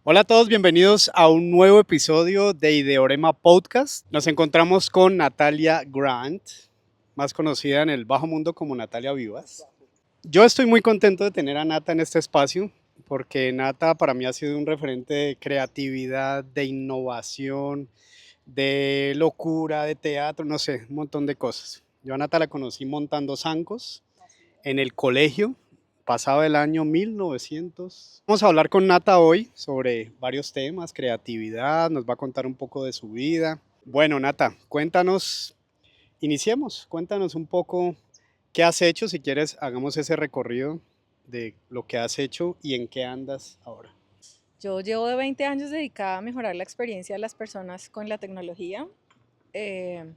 Hola a todos, bienvenidos a un nuevo episodio de Ideorema Podcast. Nos encontramos con Natalia Grant, más conocida en el bajo mundo como Natalia Vivas. Yo estoy muy contento de tener a Nata en este espacio porque Nata para mí ha sido un referente de creatividad, de innovación, de locura, de teatro, no sé, un montón de cosas. Yo a Nata la conocí montando zancos en el colegio, pasado el año 1900. Vamos a hablar con Nata hoy sobre varios temas, creatividad, nos va a contar un poco de su vida. Bueno, Nata, cuéntanos, iniciemos, cuéntanos un poco qué has hecho, si quieres hagamos ese recorrido de lo que has hecho y en qué andas ahora. Yo llevo de 20 años dedicada a mejorar la experiencia de las personas con la tecnología, eh,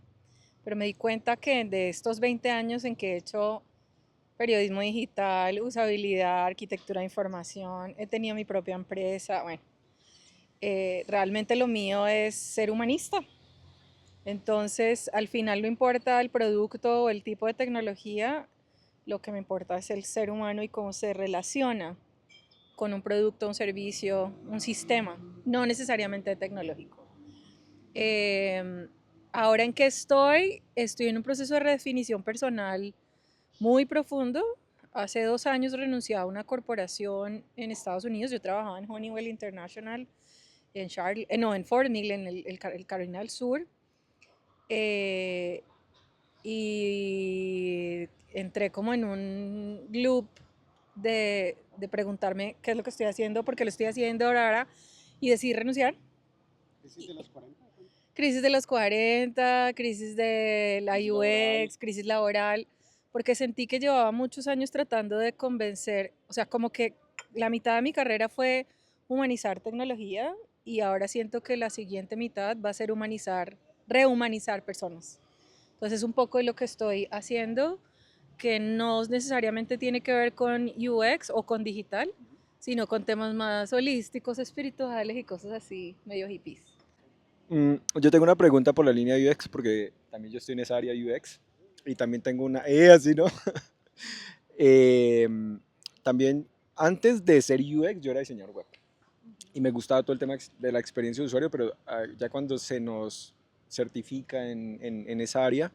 pero me di cuenta que de estos 20 años en que he hecho periodismo digital, usabilidad, arquitectura de información, he tenido mi propia empresa, bueno, realmente lo mío es ser humanista. Entonces, al final no importa el producto o el tipo de tecnología, lo que me importa es el ser humano y cómo se relaciona con un producto, un servicio, un sistema, no necesariamente tecnológico. Eh, Ahora en que estoy en un proceso de redefinición personal muy profundo. Hace 2 años renuncié a una corporación en Estados Unidos. Yo trabajaba en Honeywell International, no, en Fort Mill, en el Carolina del Sur. Eh, y entré como en un loop de preguntarme qué es lo que estoy haciendo, por qué lo estoy haciendo ahora, y decidí renunciar. ¿Crisis de los 40? Crisis de los 40, crisis de la ¿Crisis laboral? UX, crisis laboral, porque sentí que llevaba muchos años tratando de convencer, o sea, como que la mitad de mi carrera fue humanizar tecnología y ahora siento que la siguiente mitad va a ser rehumanizar personas. Entonces, un poco de lo que estoy haciendo, que no necesariamente tiene que ver con UX o con digital, sino con temas más holísticos, espirituales y cosas así, medio hippies. Yo tengo una pregunta por la línea UX porque también yo estoy en esa área UX y también tengo una, así, ¿no? Em, También antes de ser UX yo era diseñador web y me gustaba todo el tema de la experiencia de usuario, pero ya cuando se nos certifica en esa área,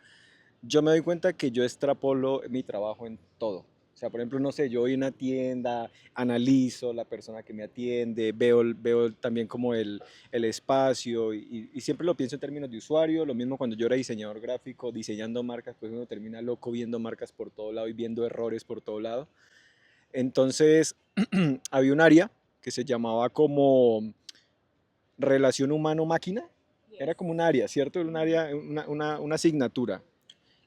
yo me doy cuenta que yo extrapolo mi trabajo en todo. O sea, por ejemplo, no sé, yo voy a una tienda, analizo la persona que me atiende, veo también como el espacio y siempre lo pienso en términos de usuario. Lo mismo cuando yo era diseñador gráfico, diseñando marcas, pues uno termina loco viendo marcas por todo lado y viendo errores por todo lado. Entonces, había un área que se llamaba como relación humano-máquina. Era como un área, ¿cierto? Era un área, una asignatura.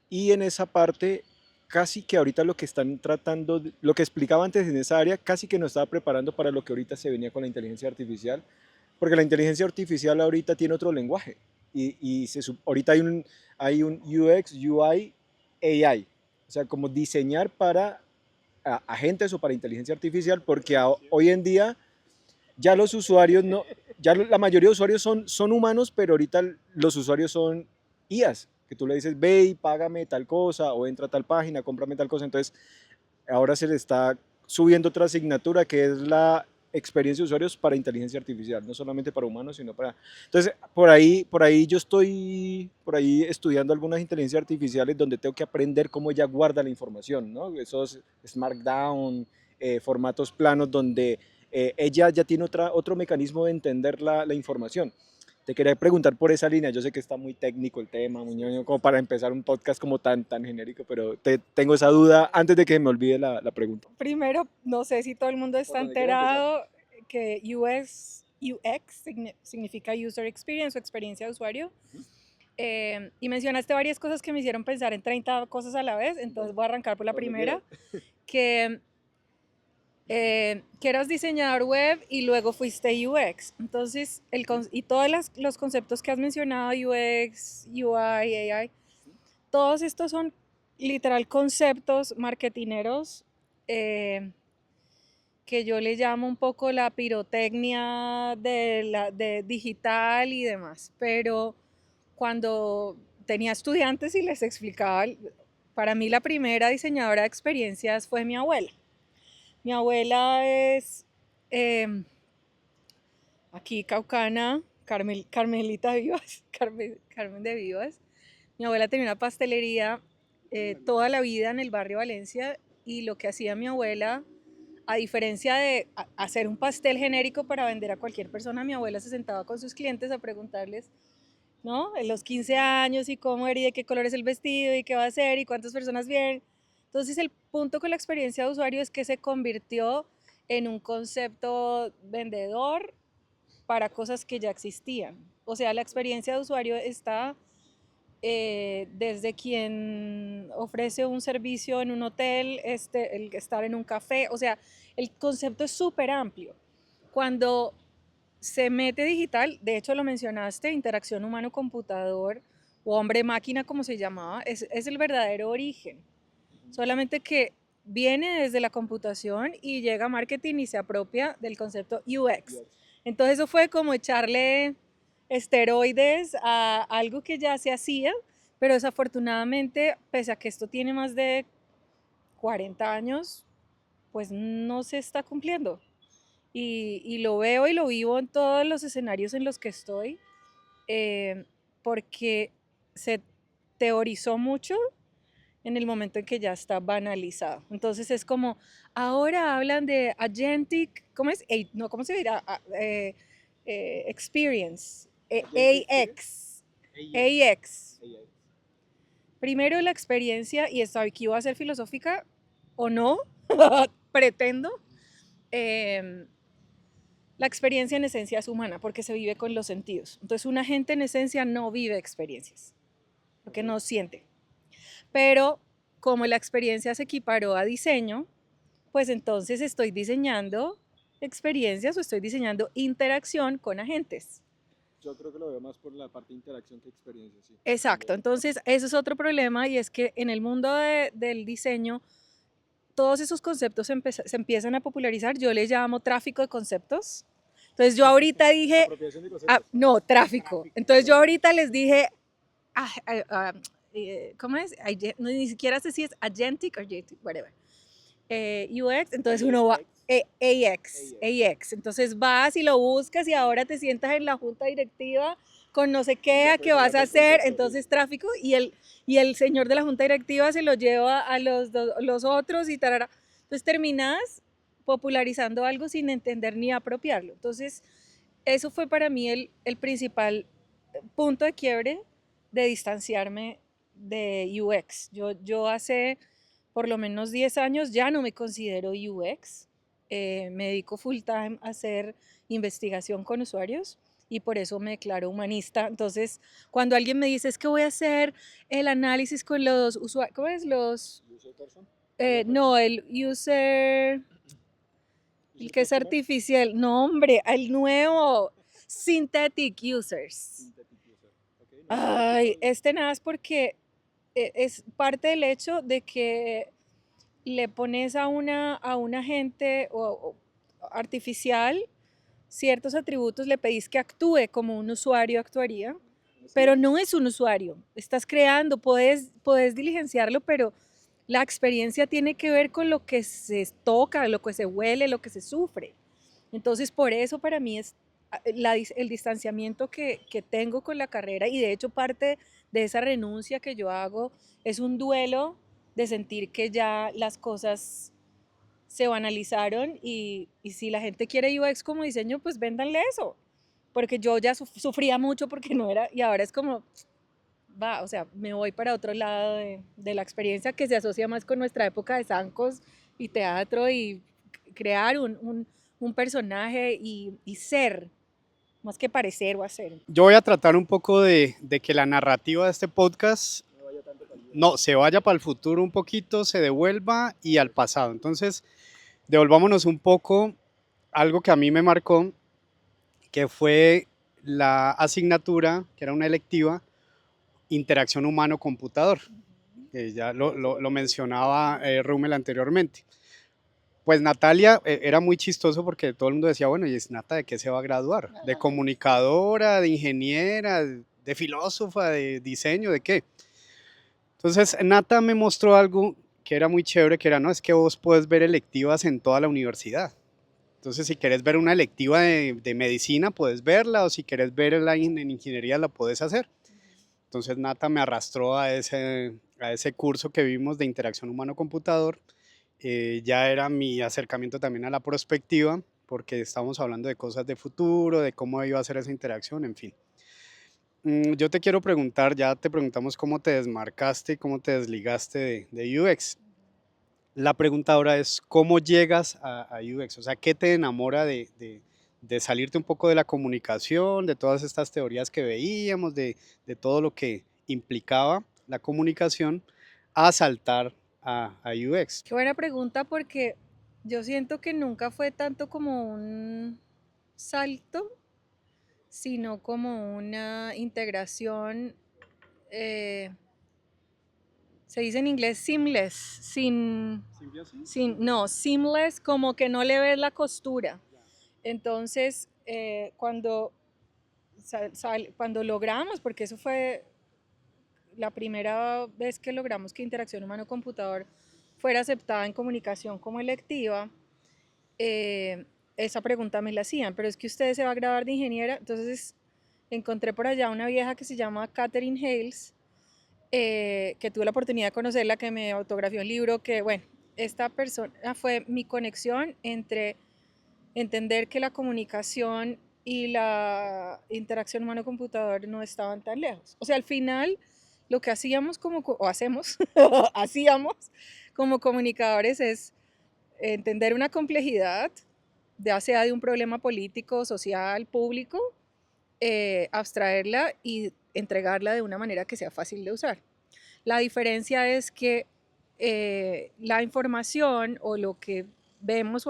Y en esa parte, casi que ahorita lo que están tratando, lo que explicaba antes en esa área, casi que nos estaba preparando para lo que ahorita se venía con la inteligencia artificial, porque la inteligencia artificial ahorita tiene otro lenguaje. Ahorita hay un UX, UI, AI. O sea, como diseñar para agentes o para inteligencia artificial, porque hoy en día ya los usuarios no, ya la mayoría de usuarios son humanos, pero ahorita los usuarios son IAs, que tú le dices, ve y págame tal cosa, o entra a tal página, cómprame tal cosa. Entonces, ahora se le está subiendo otra asignatura que es la experiencia de usuarios para inteligencia artificial, no solamente para humanos, sino para... Entonces, por ahí yo estoy por ahí estudiando algunas inteligencias artificiales donde tengo que aprender cómo ella guarda la información, ¿no? Esos Markdown, formatos planos donde ella ya tiene otro mecanismo de entender la información. Te quería preguntar por esa línea. Yo sé que está muy técnico el tema, muy ñoño, como para empezar un podcast como tan genérico, pero tengo esa duda antes de que me olvide la pregunta. Primero, no sé si todo el mundo ¿Por está dónde quiere empezar? enterado que UX significa User Experience o experiencia de usuario. Y mencionaste varias cosas que me hicieron pensar en 30 cosas a la vez, entonces Dale, voy a arrancar por la por donde quieras. primera, que, que eras diseñador web y luego fuiste UX. Entonces, y todos los conceptos que has mencionado, UX, UI, AI, todos estos son literal conceptos marketineros, eh, que yo le llamo un poco la pirotecnia de digital y demás. Pero cuando tenía estudiantes y les explicaba, para mí la primera diseñadora de experiencias fue mi abuela. Mi abuela es, eh, aquí caucana, Carmelita Vivas, Carmen de Vivas. Mi abuela tenía una pastelería toda la vida en el barrio Valencia y lo que hacía mi abuela, a diferencia de hacer un pastel genérico para vender a cualquier persona, mi abuela se sentaba con sus clientes a preguntarles, ¿no? En los 15 años y cómo era y de qué color es el vestido y qué va a hacer y cuántas personas vienen. Entonces el punto con la experiencia de usuario es que se convirtió en un concepto vendedor para cosas que ya existían. O sea, la experiencia de usuario está desde quien ofrece un servicio en un hotel, el estar en un café, o sea, el concepto es súper amplio. Cuando se mete digital, de hecho lo mencionaste, interacción humano-computador o hombre-máquina como se llamaba, es el verdadero origen. Solamente que viene desde la computación y llega a marketing y se apropia del concepto UX. Entonces eso fue como echarle esteroides a algo que ya se hacía, pero desafortunadamente, pese a que esto tiene más de 40 años, pues no se está cumpliendo. Y lo veo y lo vivo en todos los escenarios en los que estoy, eh, porque se teorizó mucho en el momento en que ya está banalizado. Entonces es como, ahora hablan de agentic, ¿cómo es? No, ¿cómo se dirá? Experience, AX, AX. Primero la experiencia, y esto aquí va a ser filosófica o no, pretendo. La experiencia en esencia es humana porque se vive con los sentidos. Entonces una gente en esencia no vive experiencias, porque no siente. Pero como la experiencia se equiparó a diseño, pues entonces estoy diseñando experiencias o estoy diseñando interacción con agentes. Yo creo que lo veo más por la parte de interacción que experiencia, sí. Exacto, entonces eso es otro problema y es que en el mundo del diseño todos esos conceptos se empiezan a popularizar, yo les llamo tráfico de conceptos. Entonces yo ahorita dije, Apropiación de conceptos. no, tráfico. Entonces yo ahorita les dije, ¿cómo es? No, ni siquiera sé si es agentic o agentic, whatever. UX, entonces uno va, AX. Entonces vas y lo buscas y ahora te sientas en la junta directiva con no sé qué, a qué vas a hacer, entonces tráfico, y el señor de la junta directiva se lo lleva a los otros y tarara. Entonces terminas popularizando algo sin entender ni apropiarlo. Entonces, eso fue para mí el principal punto de quiebre de distanciarme de UX. Yo hace por lo menos 10 años ya no me considero UX. Me dedico full time a hacer investigación con usuarios y por eso me declaro humanista. Entonces, cuando alguien me dice es que voy a hacer el análisis con los usuarios, ¿cómo es? No, el user, el que es artificial. No, hombre, el nuevo synthetic users. Ay, nada es porque es parte del hecho de que le pones a una gente o artificial ciertos atributos, le pedís que actúe como un usuario actuaría, pero no es un usuario. Estás creando, puedes diligenciarlo, pero la experiencia tiene que ver con lo que se toca, lo que se huele, lo que se sufre. Entonces, por eso para mí es el distanciamiento que tengo con la carrera y de hecho parte de esa renuncia que yo hago es un duelo de sentir que ya las cosas se banalizaron y si la gente quiere UX como diseño, pues véndanle eso. Porque yo ya sufría mucho porque no era, y ahora es como, va, o sea, me voy para otro lado de la experiencia que se asocia más con nuestra época de zancos y teatro y crear un personaje y ser, más que parecer o hacer. Yo voy a tratar un poco de que la narrativa de este podcast no se vaya para el futuro un poquito, se devuelva y al pasado. Entonces, devolvámonos un poco algo que a mí me marcó, que fue la asignatura, que era una electiva, interacción humano-computador, que ya lo mencionaba Rummel anteriormente. Pues Natalia era muy chistoso porque todo el mundo decía, bueno, ¿y es Nata de qué se va a graduar? ¿De comunicadora, de ingeniera, de filósofa, de diseño, de qué? Entonces Nata me mostró algo que era muy chévere, que era, no, es que vos puedes ver electivas en toda la universidad. Entonces, si quieres ver una electiva de medicina, puedes verla, o si quieres verla en ingeniería, la puedes hacer. Entonces, Nata me arrastró a ese curso que vimos de interacción humano-computador. Ya era mi acercamiento también a la prospectiva, porque estábamos hablando de cosas de futuro, de cómo iba a ser esa interacción, en fin. Yo te quiero preguntar, ya te preguntamos cómo te desmarcaste, cómo te desligaste de UX. La pregunta ahora es, ¿cómo llegas a UX? O sea, ¿qué te enamora de salirte un poco de la comunicación, de todas estas teorías que veíamos, de todo lo que implicaba la comunicación, a saltar a UX? Qué buena pregunta porque yo siento que nunca fue tanto como un salto, sino como una integración, eh, se dice en inglés seamless, no, seamless, como que no le ves la costura. Entonces, cuando logramos, porque eso fue la primera vez que logramos que interacción humano-computador fuera aceptada en comunicación como electiva, esa pregunta me la hacían, pero es que usted se va a graduar de ingeniera. Entonces encontré por allá una vieja que se llama Katherine Hales, que tuve la oportunidad de conocerla, que me autografió un libro, que bueno, esta persona fue mi conexión entre entender que la comunicación y la interacción humano-computador no estaban tan lejos. O sea, al final lo que hacíamos o hacemos, hacíamos como comunicadores es entender una complejidad, ya sea de un problema político, social, público, abstraerla y entregarla de una manera que sea fácil de usar. La diferencia es que la información o lo que vemos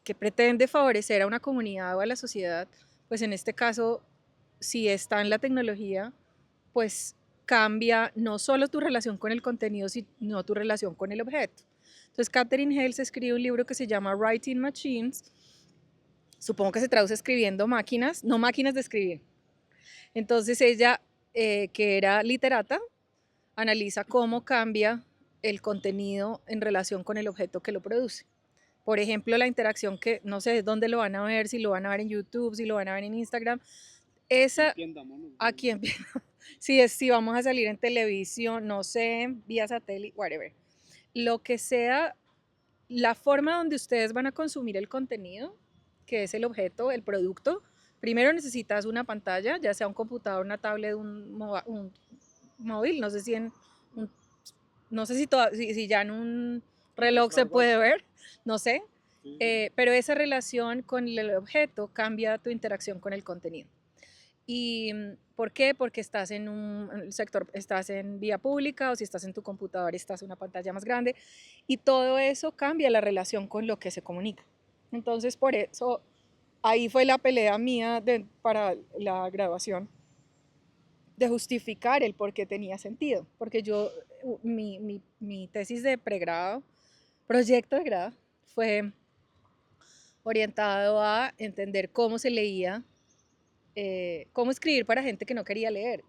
que pretende favorecer a una comunidad o a la sociedad, pues en este caso, si está en la tecnología, pues cambia no solo tu relación con el contenido, sino tu relación con el objeto. Entonces, Katherine Hales escribe un libro que se llama Writing Machines. Supongo que se traduce escribiendo máquinas, no máquinas de escribir. Entonces, ella, que era literata, analiza cómo cambia el contenido en relación con el objeto que lo produce. Por ejemplo, la interacción que no sé dónde lo van a ver, si lo van a ver en YouTube, si lo van a ver en Instagram. Esa, aquí en si vamos a salir en televisión, no sé, vía satélite, whatever. Lo que sea, la forma donde ustedes van a consumir el contenido, que es el objeto, el producto, primero necesitas una pantalla, ya sea un computador, una tablet, un móvil, no sé si no sé si ya en un reloj se puede ver, no sé, pero esa relación con el objeto cambia tu interacción con el contenido. ¿Y por qué? Porque estás en un sector, estás en vía pública, o si estás en tu computador, estás en una pantalla más grande, y todo eso cambia la relación con lo que se comunica. Entonces, por eso, ahí fue la pelea mía para la graduación, de justificar el por qué tenía sentido. Porque mi tesis de pregrado, proyecto de grado, fue orientado a entender cómo se leía, cómo escribir para gente que no quería leer,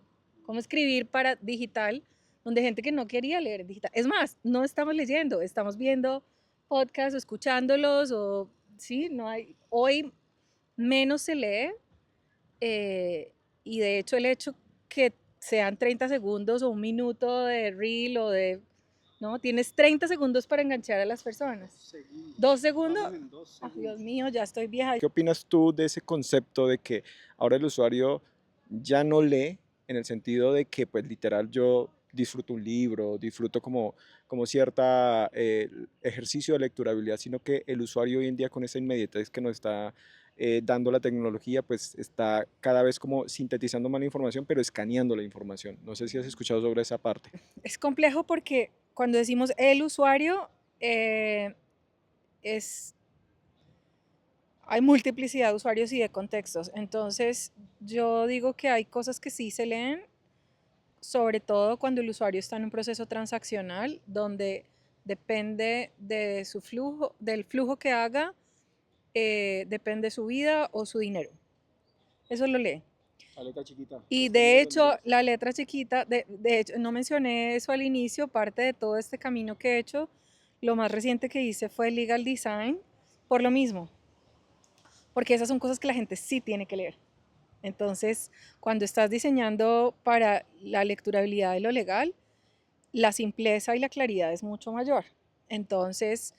cómo escribir para digital, donde gente que no quería leer digital. Es más, no estamos leyendo, estamos viendo podcasts, escuchándolos, o sí, no hay, hoy menos se lee, y de hecho el hecho que sean 30 segundos o un minuto de reel o de, ¿no? Tienes 30 segundos para enganchar a las personas. 2 segundos. Oh, Dios mío, ya estoy vieja. ¿Qué opinas tú de ese concepto de que ahora el usuario ya no lee en el sentido de que, pues literal, yo disfruto un libro, disfruto como cierta ejercicio de lecturabilidad, sino que el usuario hoy en día con esa inmediatez que nos está dando la tecnología, pues está cada vez como sintetizando más la información, pero escaneando la información? No sé si has escuchado sobre esa parte. Es complejo porque cuando decimos el usuario, eh, es, hay multiplicidad de usuarios y de contextos. Entonces, yo digo que hay cosas que sí se leen, sobre todo cuando el usuario está en un proceso transaccional, donde depende de su flujo, del flujo que haga, depende su vida o su dinero. Eso lo lee. La letra chiquita. Y de hecho, la letra chiquita, de hecho, no mencioné eso al inicio, parte de todo este camino que he hecho, lo más reciente que hice fue Legal Design, por lo mismo, porque esas son cosas que la gente sí tiene que leer. Entonces, cuando estás diseñando para la lecturabilidad de lo legal, la simpleza y la claridad es mucho mayor. Entonces,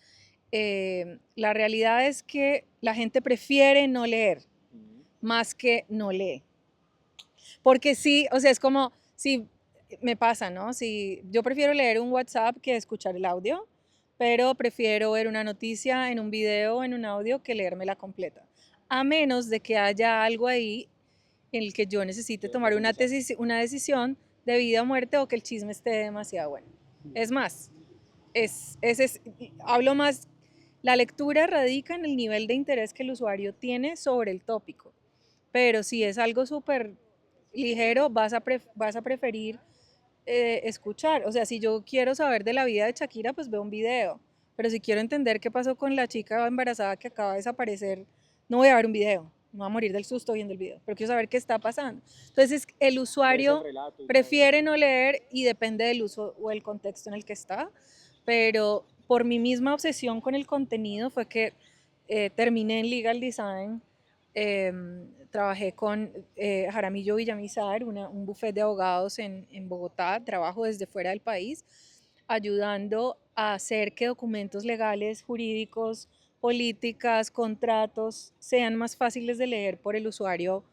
la realidad es que la gente prefiere no leer más que no lee. Porque sí, o sea, es como, si me pasa, ¿no? Si yo prefiero leer un WhatsApp que escuchar el audio, pero prefiero ver una noticia en un video o en un audio que leérmela completa. A menos de que haya algo ahí en el que yo necesite tomar una decisión de vida o muerte o que el chisme esté demasiado bueno. Es más, hablo más, la lectura radica en el nivel de interés que el usuario tiene sobre el tópico, pero si es algo súper ligero, vas a preferir escuchar. O sea, si yo quiero saber de la vida de Shakira, pues veo un video, pero si quiero entender qué pasó con la chica embarazada que acaba de desaparecer, no voy a ver un video. Me voy a morir del susto viendo el video, pero quiero saber qué está pasando. Entonces, el usuario prefiere no leer y depende del uso o el contexto en el que está, pero por mi misma obsesión con el contenido fue que terminé en Legal Design. Trabajé con Jaramillo Villamizar, un bufete de abogados en Bogotá. Trabajo desde fuera del país, ayudando a hacer que documentos legales, jurídicos, políticas, contratos sean más fáciles de leer por el usuario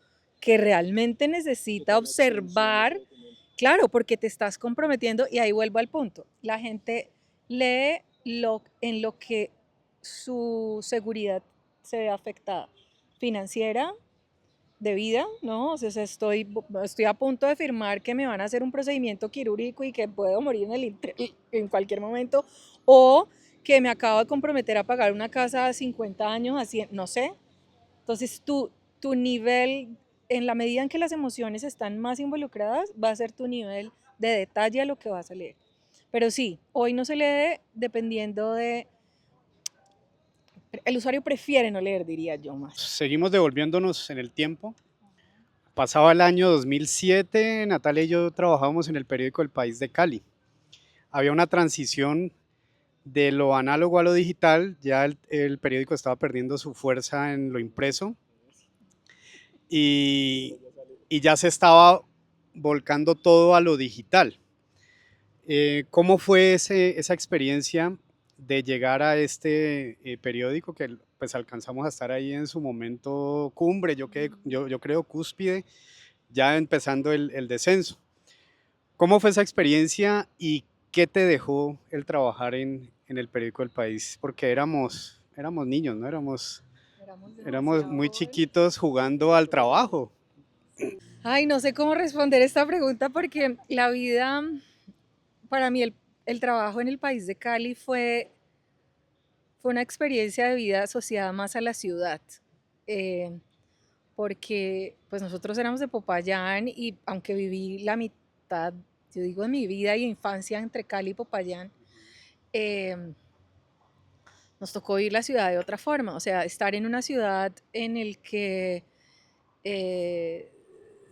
que realmente necesita observar. Claro, porque te estás comprometiendo, y ahí vuelvo al punto. La gente lee en lo que su seguridad se ve afectada, financiera, de vida, ¿no? O sea, estoy a punto de firmar que me van a hacer un procedimiento quirúrgico y que puedo morir en cualquier momento, o que me acabo de comprometer a pagar una casa a 50 años, así, no sé. Entonces, tu nivel, en la medida en que las emociones están más involucradas, va a ser tu nivel de detalle a lo que vas a leer. Pero sí, hoy no se lee dependiendo de... El usuario prefiere no leer, diría yo más. Seguimos devolviéndonos en el tiempo. Pasaba el año 2007, Natalia y yo trabajábamos en el periódico El País de Cali. Había una transición de lo análogo a lo digital, ya el periódico estaba perdiendo su fuerza en lo impreso y, y ya se estaba volcando todo a lo digital. ¿Cómo fue esa experiencia de llegar a este periódico que pues alcanzamos a estar ahí en su momento cumbre, yo creo cúspide, ya empezando el descenso? ¿Cómo fue esa experiencia y qué te dejó el trabajar en el periódico El País? Porque éramos niños, ¿no? Éramos muy chiquitos jugando al trabajo. Ay, no sé cómo responder esta pregunta porque la vida, para mí el trabajo en el País de Cali fue una experiencia de vida asociada más a la ciudad. Eh, Porque pues nosotros éramos de Popayán y aunque viví la mitad, yo digo, de mi vida y infancia entre Cali y Popayán, eh, nos tocó vivir la ciudad de otra forma, o sea, estar en una ciudad en el que eh,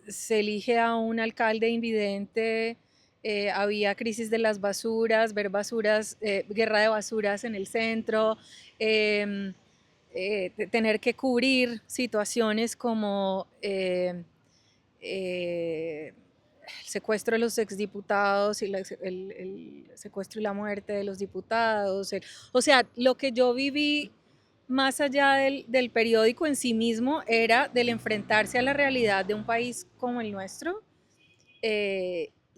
se elige a un alcalde invidente, había crisis de las basuras, ver basuras, guerra de basuras en el centro, eh, tener que cubrir situaciones como el secuestro de los exdiputados y el secuestro y la muerte de los diputados. O sea, lo que yo viví más allá del periódico en sí mismo era del enfrentarse a la realidad de un país como el nuestro.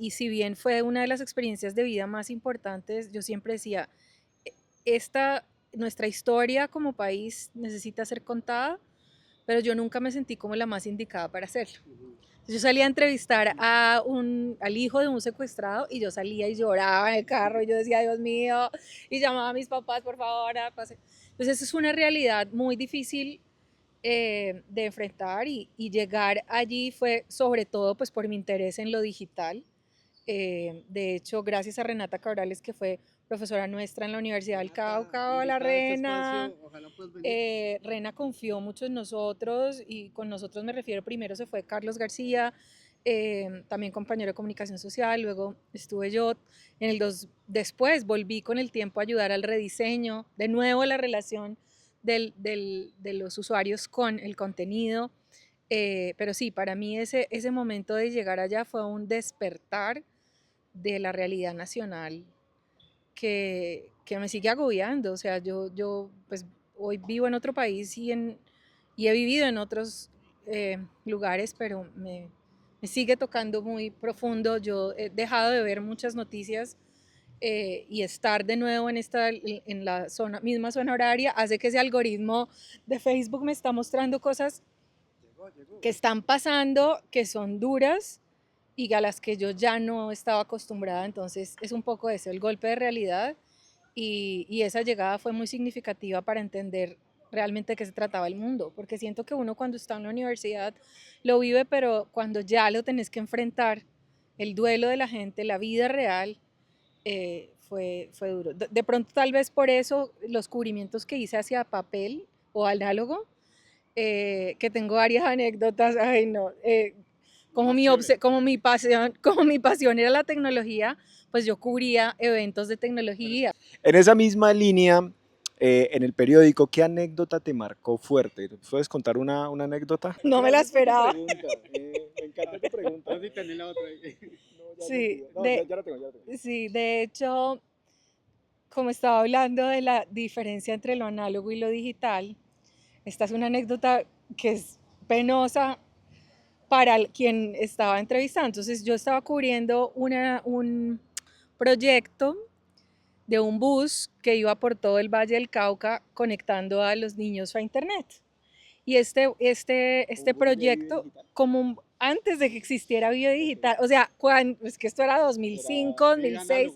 Y si bien fue una de las experiencias de vida más importantes, yo siempre decía, esta, nuestra historia como país necesita ser contada, pero yo nunca me sentí como la más indicada para hacerlo. Yo salía a entrevistar al hijo de un secuestrado y yo salía y lloraba en el carro y yo decía, Dios mío, y llamaba a mis papás, por favor, pase. Entonces, eso es una realidad muy difícil de enfrentar y llegar allí fue sobre todo pues por mi interés en lo digital. De hecho, gracias a Renata Cabrales, que fue profesora nuestra en la Universidad del Cauca, la Rena. Rena confió mucho en nosotros y con nosotros me refiero, primero se fue Carlos García, también compañero de comunicación social, luego estuve yo, después volví con el tiempo a ayudar al rediseño, de nuevo la relación de los usuarios con el contenido. Pero sí, para mí ese momento de llegar allá fue un despertar de la realidad nacional que me sigue agobiando. O sea, yo pues hoy vivo en otro país y he vivido en otros lugares, pero me sigue tocando muy profundo. Yo he dejado de ver muchas noticias y estar de nuevo en la misma zona horaria hace que ese algoritmo de Facebook me está mostrando cosas que están pasando, que son duras y a las que yo ya no estaba acostumbrada. Entonces es un poco eso, el golpe de realidad y esa llegada fue muy significativa para entender realmente de qué se trataba el mundo, porque siento que uno cuando está en la universidad lo vive, pero cuando ya lo tenés que enfrentar, el duelo de la gente, la vida real, fue duro. De pronto tal vez por eso los cubrimientos que hice hacia papel o análogo, que tengo varias anécdotas, ay no, como mi pasión era la tecnología, pues yo cubría eventos de tecnología. En esa misma línea, en el periódico, ¿qué anécdota te marcó fuerte? ¿Puedes contar una anécdota? No me la esperaba. Me encanta tu pregunta. No, sí, tenés la otra ahí. Sí, Ya la tengo, ya la tengo. sí, de hecho, como estaba hablando de la diferencia entre lo análogo y lo digital, esta es una anécdota que es penosa para quien estaba entrevistando. Entonces yo estaba cubriendo un proyecto de un bus que iba por todo el Valle del Cauca conectando a los niños a internet. Y este proyecto, antes de que existiera video digital, o sea, es que esto era 2005, 2006,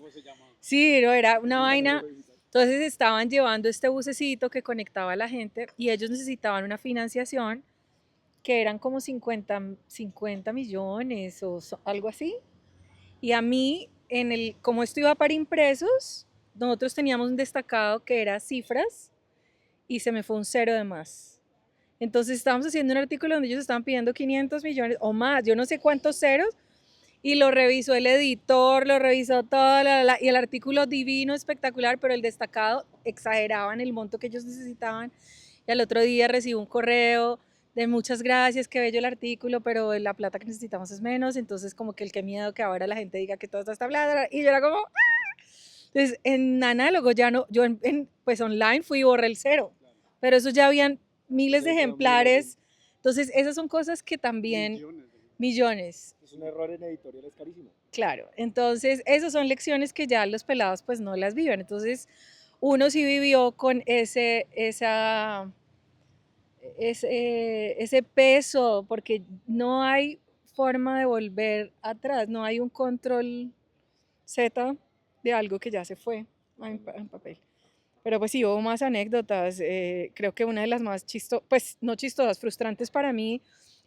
sí, no, era una vaina. Entonces estaban llevando este bucecito que conectaba a la gente y ellos necesitaban una financiación que eran como 50 millones o algo así. Y a mí, como esto iba para impresos, nosotros teníamos un destacado que era cifras y se me fue un cero de más. Entonces estábamos haciendo un artículo donde ellos estaban pidiendo 500 millones o más, yo no sé cuántos ceros, y lo revisó el editor, lo revisó todo, y el artículo divino, espectacular, pero el destacado exageraban el monto que ellos necesitaban. Y al otro día recibo un correo de muchas gracias, qué bello el artículo, pero la plata que necesitamos es menos, entonces como que el qué miedo que ahora la gente diga que todo está plata, y yo era como, ¡ah! Entonces en análogo ya no, yo pues online fui y borré el cero, pero eso ya habían miles de ejemplares, entonces esas son cosas que también, millones. Es un error en editorial, es carísimo. Claro, entonces esas son lecciones que ya los pelados pues no las viven, entonces uno sí vivió con ese peso, porque no hay forma de volver atrás, no hay un control Z de algo que ya se fue en papel. Pero pues sí, hubo más anécdotas, creo que una de las más pues no chistosas, frustrantes para mí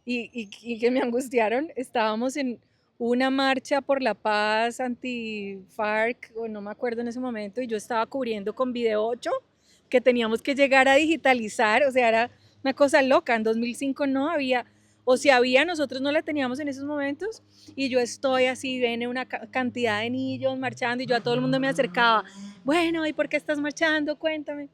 y que me angustiaron, estábamos en una marcha por la paz anti-FARC, o no me acuerdo en ese momento, y yo estaba cubriendo con Video 8, que teníamos que llegar a digitalizar, o sea, era una cosa loca, en 2005 no había, o si había, nosotros no la teníamos en esos momentos, y yo estoy así, viene una cantidad de niños marchando, y yo a todo el mundo me acercaba, bueno, ¿y por qué estás marchando? Cuéntame.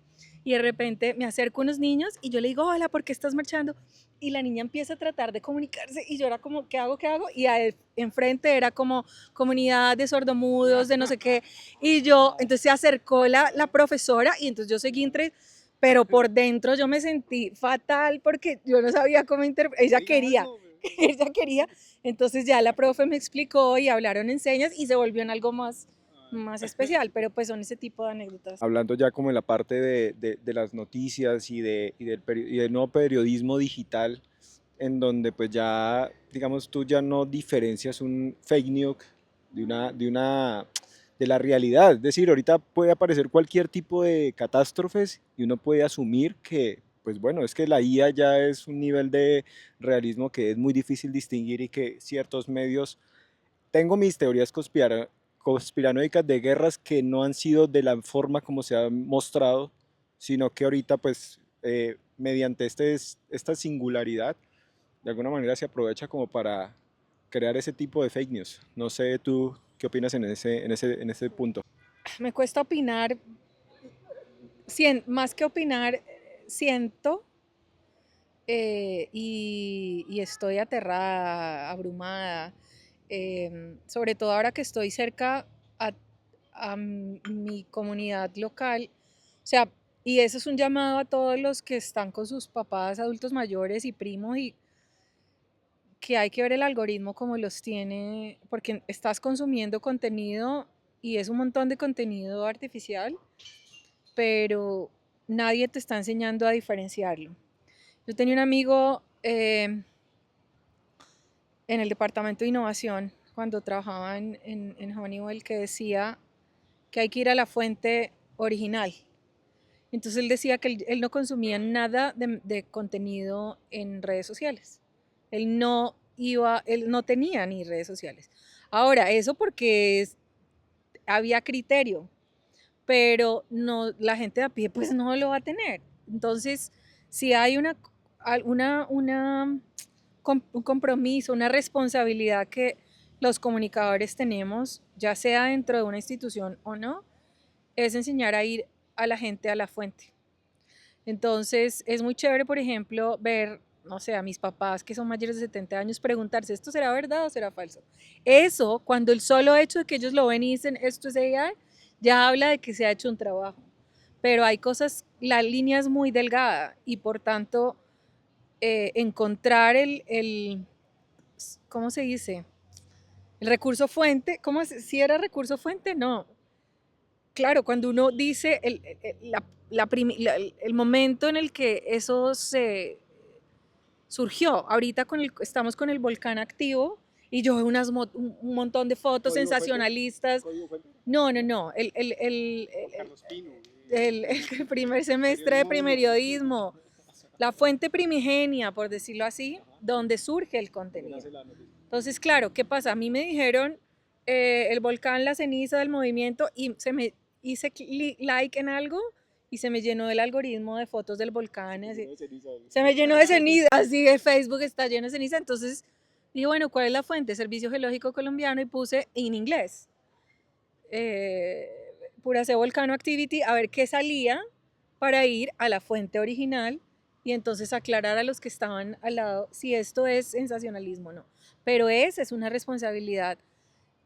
Y de repente me acerco a unos niños y yo le digo, hola, ¿por qué estás marchando? Y la niña empieza a tratar de comunicarse y yo era como, ¿qué hago? ¿Qué hago? Y enfrente era como comunidad de sordomudos, de no sé qué. Y yo, entonces se acercó la profesora y entonces yo seguí pero por dentro yo me sentí fatal porque yo no sabía cómo interpretar. Ella quería. Entonces ya la profe me explicó y hablaron en señas y se volvió en algo más especial, pero pues son ese tipo de anécdotas. Hablando ya como en la parte de las noticias y del nuevo periodismo digital, en donde pues ya, digamos, tú ya no diferencias un fake news de la realidad. Es decir, ahorita puede aparecer cualquier tipo de catástrofes y uno puede asumir que, pues bueno, es que la IA ya es un nivel de realismo que es muy difícil distinguir y que ciertos medios, tengo mis teorías conspiranoicas de guerras que no han sido de la forma como se ha mostrado, sino que ahorita pues mediante esta singularidad, de alguna manera se aprovecha como para crear ese tipo de fake news. No sé tú qué opinas en ese punto. Me cuesta opinar, más que opinar, siento y estoy aterrada, abrumada, sobre todo ahora que estoy cerca a, mi comunidad local. O sea, y eso es un llamado a todos los que están con sus papás, adultos mayores y primos, y que hay que ver el algoritmo como los tiene, porque estás consumiendo contenido y es un montón de contenido artificial, pero nadie te está enseñando a diferenciarlo. Yo tenía un amigo en el departamento de innovación cuando trabajaba en Honeywell que decía que hay que ir a la fuente original. Entonces él decía que él no consumía nada de contenido en redes sociales. Él no tenía ni redes sociales. Ahora, eso porque había criterio, pero no, la gente de a pie pues no lo va a tener. Entonces, si hay un compromiso, una responsabilidad que los comunicadores tenemos, ya sea dentro de una institución o no, es enseñar a ir a la gente a la fuente. Entonces, es muy chévere, por ejemplo, ver, no sé, a mis papás que son mayores de 70 años preguntarse, ¿esto será verdad o será falso? Eso, cuando el solo hecho de que ellos lo ven y dicen, esto es AI, ya habla de que se ha hecho un trabajo. Pero hay cosas, la línea es muy delgada y por tanto, encontrar ¿cómo se dice? El recurso fuente, ¿si era recurso fuente? No. Claro, cuando uno dice el momento en el que eso se surgió, ahorita estamos con el volcán activo y yo veo un montón de fotos sensacionalistas. No, no, no, el primer semestre de periodismo, la fuente primigenia, por decirlo así, donde surge el contenido. Entonces, claro, ¿qué pasa? A mí me dijeron el volcán, la ceniza del movimiento y hice like en algo y se me llenó el algoritmo de fotos del volcán. Así. Se me llenó de ceniza, así que Facebook está lleno de ceniza. Entonces dije, bueno, ¿cuál es la fuente? Servicio Geológico Colombiano y puse en inglés. Puracé Volcano Activity, a ver qué salía para ir a la fuente original y entonces aclarar a los que estaban al lado si esto es sensacionalismo o no. Pero esa es una responsabilidad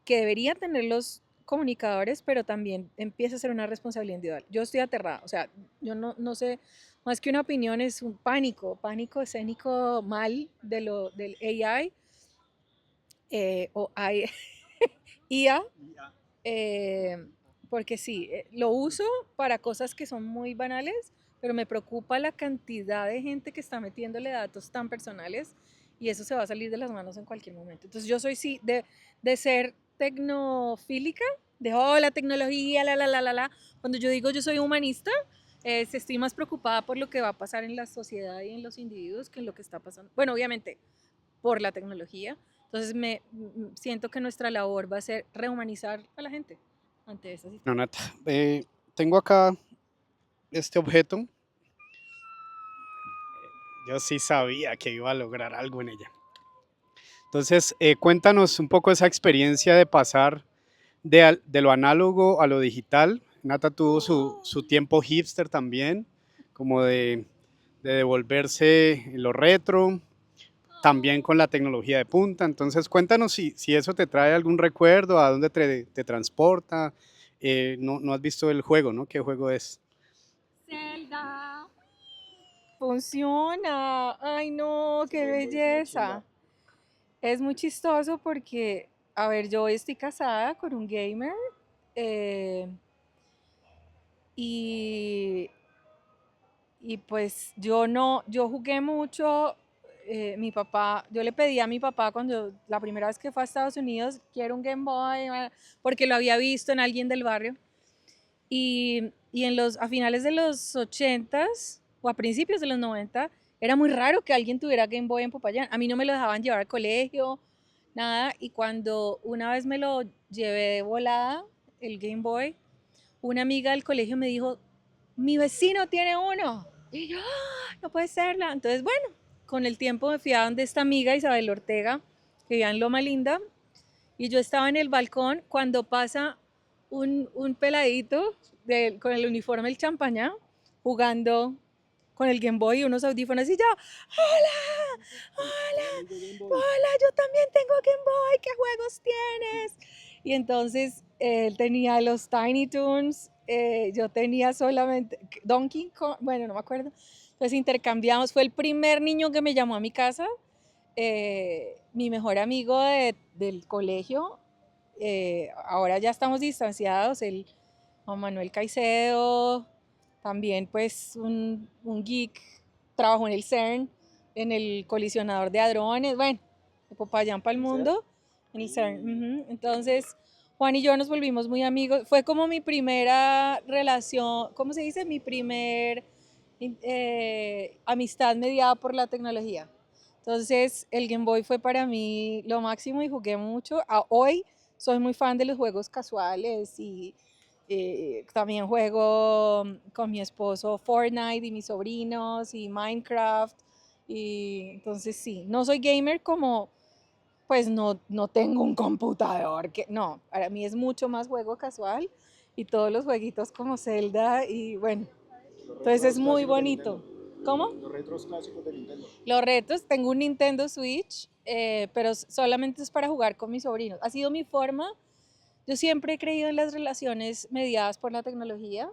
que deberían tener los comunicadores, pero también empieza a ser una responsabilidad individual. Yo estoy aterrada, o sea, yo no sé, más que una opinión es un pánico escénico mal del AI o IA, porque sí, lo uso para cosas que son muy banales, pero me preocupa la cantidad de gente que está metiéndole datos tan personales y eso se va a salir de las manos en cualquier momento. Entonces yo soy sí de ser tecnofílica, de la tecnología, la. Cuando yo digo yo soy humanista, estoy más preocupada por lo que va a pasar en la sociedad y en los individuos que en lo que está pasando. Bueno, obviamente, por la tecnología. Entonces siento que nuestra labor va a ser rehumanizar a la gente ante esa situación. No, Nata, tengo acá este objeto. Yo sí sabía que iba a lograr algo en ella. Entonces, cuéntanos un poco esa experiencia de pasar de lo análogo a lo digital. Nata tuvo su tiempo hipster también, como de devolverse en lo retro, también con la tecnología de punta. Entonces, cuéntanos si eso te trae algún recuerdo, a dónde te transporta. No has visto el juego, ¿no? ¿Qué juego es? Zelda. Funciona. Ay, no, qué belleza. Es muy chistoso porque, a ver, yo estoy casada con un gamer y, y pues yo jugué mucho. Mi papá, yo le pedí a mi papá cuando la primera vez que fue a Estados Unidos, quiero un Game Boy, porque lo había visto en alguien del barrio. Y a finales de los 80s o a principios de los 90 era muy raro que alguien tuviera Game Boy en Popayán. A mí no me lo dejaban llevar al colegio, nada. Y cuando una vez me lo llevé de volada, el Game Boy, una amiga del colegio me dijo, mi vecino tiene uno. Y yo, no puede serla. Entonces, bueno, con el tiempo me fui a donde esta amiga Isabel Ortega, que vivía en Loma Linda, y yo estaba en el balcón cuando pasa un peladito con el uniforme del champañá jugando con el Game Boy y unos audífonos y yo, hola, hola, hola, yo también tengo Game Boy, ¿qué juegos tienes? Y entonces él tenía los Tiny Toons, yo tenía solamente Donkey Kong, bueno, no me acuerdo. Entonces intercambiamos, fue el primer niño que me llamó a mi casa, mi mejor amigo del colegio, ahora ya estamos distanciados, Juan Manuel Caicedo, también pues un geek, trabajó en el CERN, en el colisionador de hadrones, bueno, de Popayán para el mundo, en el CERN. Entonces, Juan y yo nos volvimos muy amigos, fue como mi primera relación, ¿cómo se dice? Mi primer amistad mediada por la tecnología. Entonces, el Game Boy fue para mí lo máximo y jugué mucho. Hoy soy muy fan de los juegos casuales y también juego con mi esposo Fortnite y mis sobrinos y Minecraft. Y entonces sí, no soy gamer como, pues no tengo un computador, que no, para mí es mucho más juego casual y todos los jueguitos como Zelda y bueno, entonces es muy bonito. ¿Cómo? Los retros clásicos de Nintendo. Los retos, tengo un Nintendo Switch, pero solamente es para jugar con mis sobrinos. Ha sido mi forma. Yo siempre he creído en las relaciones mediadas por la tecnología,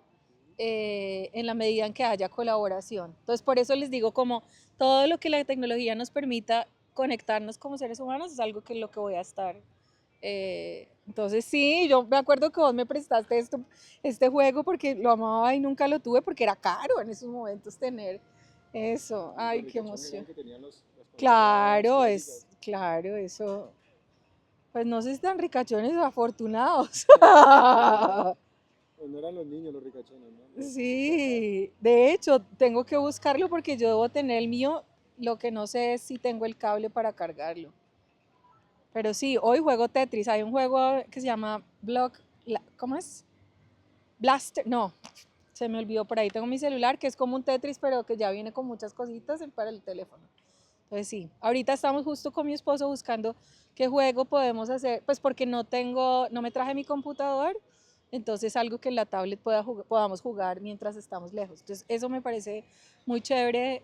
en la medida en que haya colaboración. Entonces, por eso les digo, como todo lo que la tecnología nos permita conectarnos como seres humanos es algo que es lo que voy a estar. Entonces, sí, yo me acuerdo que vos me prestaste este juego porque lo amaba y nunca lo tuve porque era caro en esos momentos tener eso. Ay, qué emoción. Claro, claro, eso. Pues no sé si están ricachones o afortunados. Pues no eran los niños los ricachones, ¿no? Sí, de hecho, tengo que buscarlo porque yo debo tener el mío. Lo que no sé es si tengo el cable para cargarlo. Pero sí, hoy juego Tetris. Hay un juego que se llama ¿cómo es? Blaster, no, se me olvidó por ahí. Tengo mi celular que es como un Tetris, pero que ya viene con muchas cositas para el teléfono. Entonces sí, ahorita estamos justo con mi esposo buscando qué juego podemos hacer, pues porque no me traje mi computador, entonces algo que en la tablet podamos jugar mientras estamos lejos. Entonces eso me parece muy chévere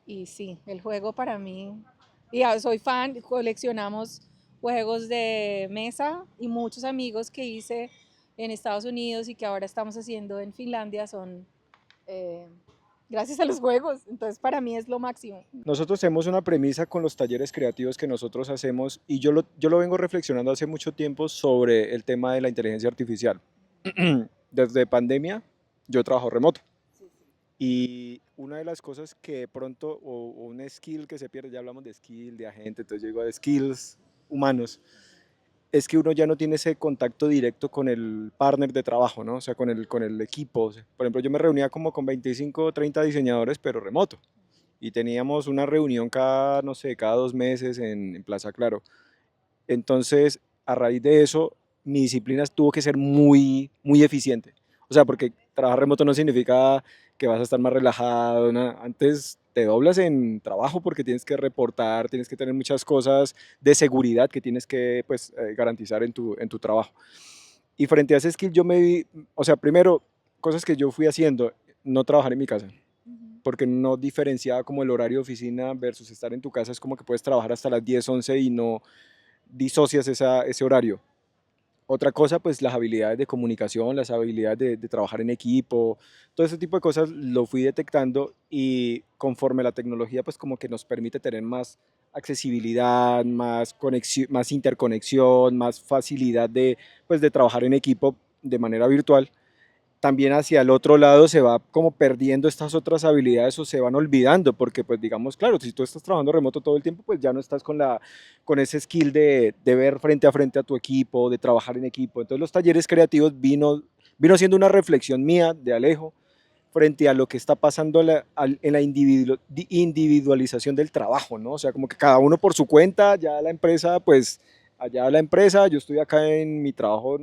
y sí, el juego para mí, soy fan, coleccionamos juegos de mesa y muchos amigos que hice en Estados Unidos y que ahora estamos haciendo en Finlandia son eh, gracias a los juegos, entonces para mí es lo máximo. Nosotros tenemos una premisa con los talleres creativos que nosotros hacemos y yo lo vengo reflexionando hace mucho tiempo sobre el tema de la inteligencia artificial. Desde pandemia yo trabajo remoto y una de las cosas que de pronto, o un skill que se pierde, ya hablamos de skill, de agente, entonces yo digo de skills humanos, es que uno ya no tiene ese contacto directo con el partner de trabajo, ¿no? O sea, con el equipo. O sea, por ejemplo, yo me reunía como con 25 o 30 diseñadores, pero remoto. Y teníamos una reunión cada, no sé, cada 2 meses en Plaza Claro. Entonces, a raíz de eso, mi disciplina tuvo que ser muy, muy eficiente. O sea, porque trabajar remoto no significa que vas a estar más relajado. Antes te doblas en trabajo porque tienes que reportar, tienes que tener muchas cosas de seguridad que tienes que pues, garantizar en tu trabajo. Y frente a ese skill yo me vi, o sea, primero, cosas que yo fui haciendo, no trabajar en mi casa, porque no diferenciaba como el horario de oficina versus estar en tu casa, es como que puedes trabajar hasta las 10 11 y no disocias ese horario. Otra cosa, pues las habilidades de comunicación, las habilidades de trabajar en equipo, todo ese tipo de cosas lo fui detectando y conforme la tecnología pues como que nos permite tener más accesibilidad, más conexión, más interconexión, más facilidad de trabajar en equipo de manera virtual, también hacia el otro lado se va como perdiendo estas otras habilidades o se van olvidando, porque pues digamos, claro, si tú estás trabajando remoto todo el tiempo, pues ya no estás con ese skill de ver frente a frente a tu equipo, de trabajar en equipo. Entonces los talleres creativos vino siendo una reflexión mía de Alejo frente a lo que está pasando en la individualización del trabajo, ¿no? O sea, como que cada uno por su cuenta, ya la empresa, pues allá la empresa, yo estoy acá en mi trabajo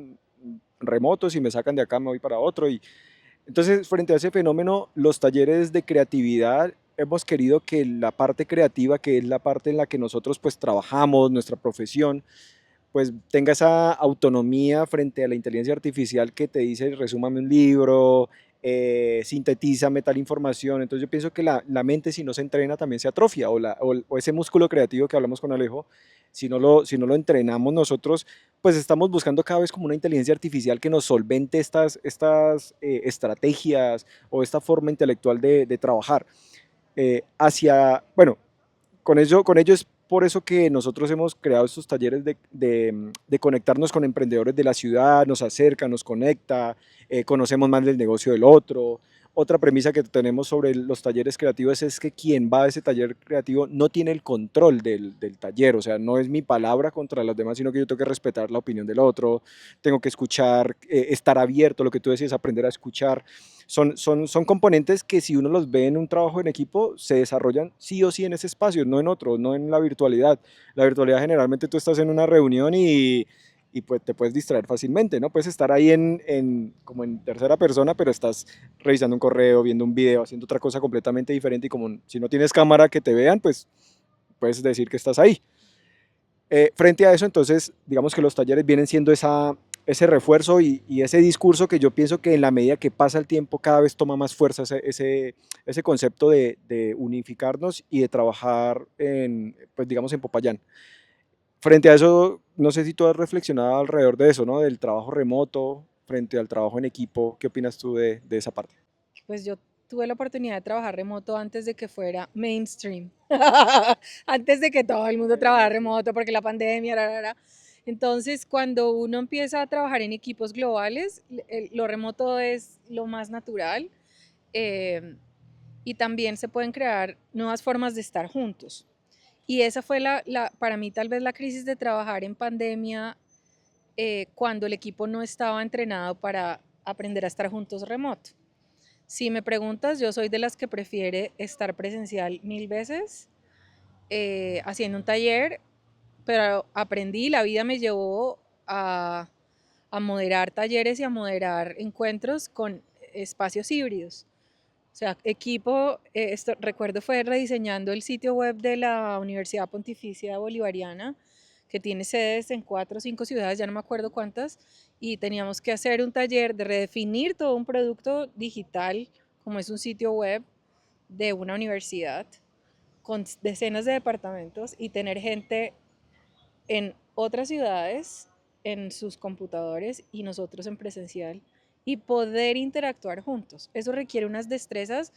remoto, si me sacan de acá me voy para otro. Y entonces, frente a ese fenómeno, los talleres de creatividad hemos querido que la parte creativa, que es la parte en la que nosotros pues trabajamos, nuestra profesión, pues tenga esa autonomía frente a la inteligencia artificial que te dice, resúmame un libro, sintetiza, meta la información. Entonces yo pienso que la mente, si no se entrena, también se atrofia, o ese músculo creativo que hablamos con Alejo, si no lo entrenamos nosotros, pues estamos buscando cada vez como una inteligencia artificial que nos solvente estas estrategias o esta forma intelectual de trabajar. Bueno, con ello es por eso que nosotros hemos creado estos talleres de conectarnos con emprendedores de la ciudad, nos acerca, nos conecta, conocemos más del negocio del otro. Otra premisa que tenemos sobre los talleres creativos es que quien va a ese taller creativo no tiene el control del taller, o sea, no es mi palabra contra los demás, sino que yo tengo que respetar la opinión del otro, tengo que escuchar, estar abierto, lo que tú decías, aprender a escuchar. Son componentes que si uno los ve en un trabajo en equipo, se desarrollan sí o sí en ese espacio, no en otro, no en la virtualidad. La virtualidad generalmente tú estás en una reunión y pues te puedes distraer fácilmente, ¿no? Puedes estar ahí como en tercera persona, pero estás revisando un correo, viendo un video, haciendo otra cosa completamente diferente y como si no tienes cámara que te vean, pues puedes decir que estás ahí. Frente a eso, entonces, digamos que los talleres vienen siendo ese refuerzo y ese discurso que yo pienso que en la medida que pasa el tiempo cada vez toma más fuerza ese concepto de unificarnos y de trabajar pues digamos en Popayán. Frente a eso, no sé si tú has reflexionado alrededor de eso, ¿no? Del trabajo remoto frente al trabajo en equipo. ¿Qué opinas tú de esa parte? Pues yo tuve la oportunidad de trabajar remoto antes de que fuera mainstream, antes de que todo el mundo trabajara remoto porque la pandemia, Entonces, cuando uno empieza a trabajar en equipos globales, lo remoto es lo más natural, eh, y también se pueden crear nuevas formas de estar juntos. Y esa fue para mí tal vez la crisis de trabajar en pandemia, cuando el equipo no estaba entrenado para aprender a estar juntos remoto. Si me preguntas, yo soy de las que prefiere estar presencial 1000 veces, haciendo un taller, pero aprendí, la vida me llevó a moderar talleres y a moderar encuentros con espacios híbridos. O sea, recuerdo fue rediseñando el sitio web de la Universidad Pontificia Bolivariana, que tiene sedes en 4 o 5 ciudades, ya no me acuerdo cuántas, y teníamos que hacer un taller de redefinir todo un producto digital, como es un sitio web de una universidad, con decenas de departamentos, y tener gente en otras ciudades, en sus computadores, y nosotros en presencial, y poder interactuar juntos. Eso requiere unas destrezas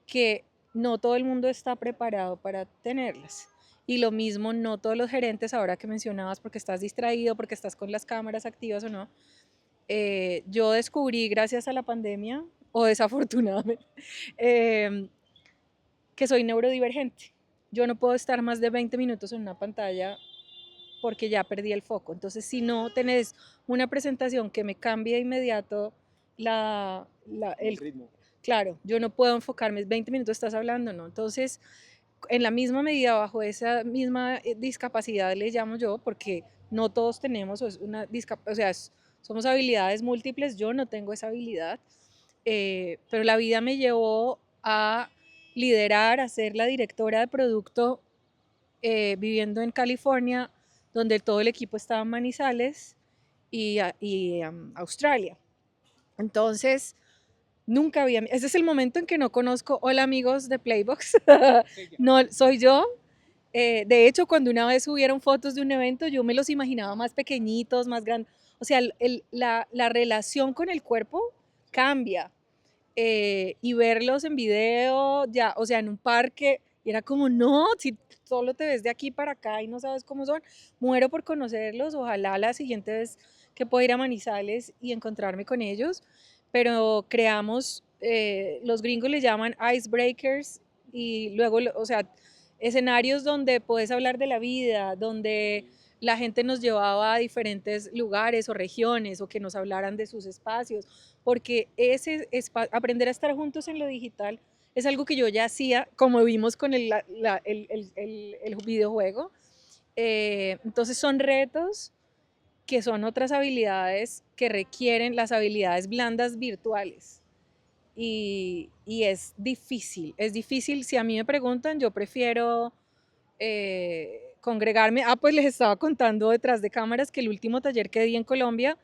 que no todo el mundo está preparado para tenerlas. Y lo mismo, no todos los gerentes, ahora que mencionabas, porque estás distraído, porque estás con las cámaras activas o no. Yo descubrí, gracias a la pandemia, o desafortunadamente, eh, que soy neurodivergente. Yo no puedo estar más de 20 minutos en una pantalla porque ya perdí el foco. Entonces, si no tenés una presentación que me cambie de inmediato el ritmo. claro, yo no puedo enfocarme, 20 minutos estás hablando, ¿no? Entonces, en la misma medida, bajo esa misma discapacidad, le llamo yo, porque no todos tenemos, o sea, somos habilidades múltiples, yo no tengo esa habilidad, pero la vida me llevó a liderar, a ser la directora de producto, viviendo en California, donde todo el equipo estaba en Manizales y Australia. Entonces, nunca había, ese es el momento en que no conozco, hola amigos de Playbox, no soy yo. De hecho, cuando una vez subieron fotos de un evento, yo me los imaginaba más pequeñitos, más grandes. O sea, la relación con el cuerpo cambia. Y verlos en video, ya, o sea, en un parque, y era como, no, si solo te ves de aquí para acá y no sabes cómo son, muero por conocerlos, ojalá la siguiente vez que pueda ir a Manizales y encontrarme con ellos, pero creamos, los gringos le llaman icebreakers, y luego, o sea, escenarios donde puedes hablar de la vida, donde la gente nos llevaba a diferentes lugares o regiones, o que nos hablaran de sus espacios, porque aprender a estar juntos en lo digital es algo que yo ya hacía, como vimos con el videojuego. Entonces son retos que son otras habilidades que requieren las habilidades blandas virtuales. Y es difícil, si a mí me preguntan, yo prefiero congregarme. Pues les estaba contando detrás de cámaras que el último taller que di en Colombia,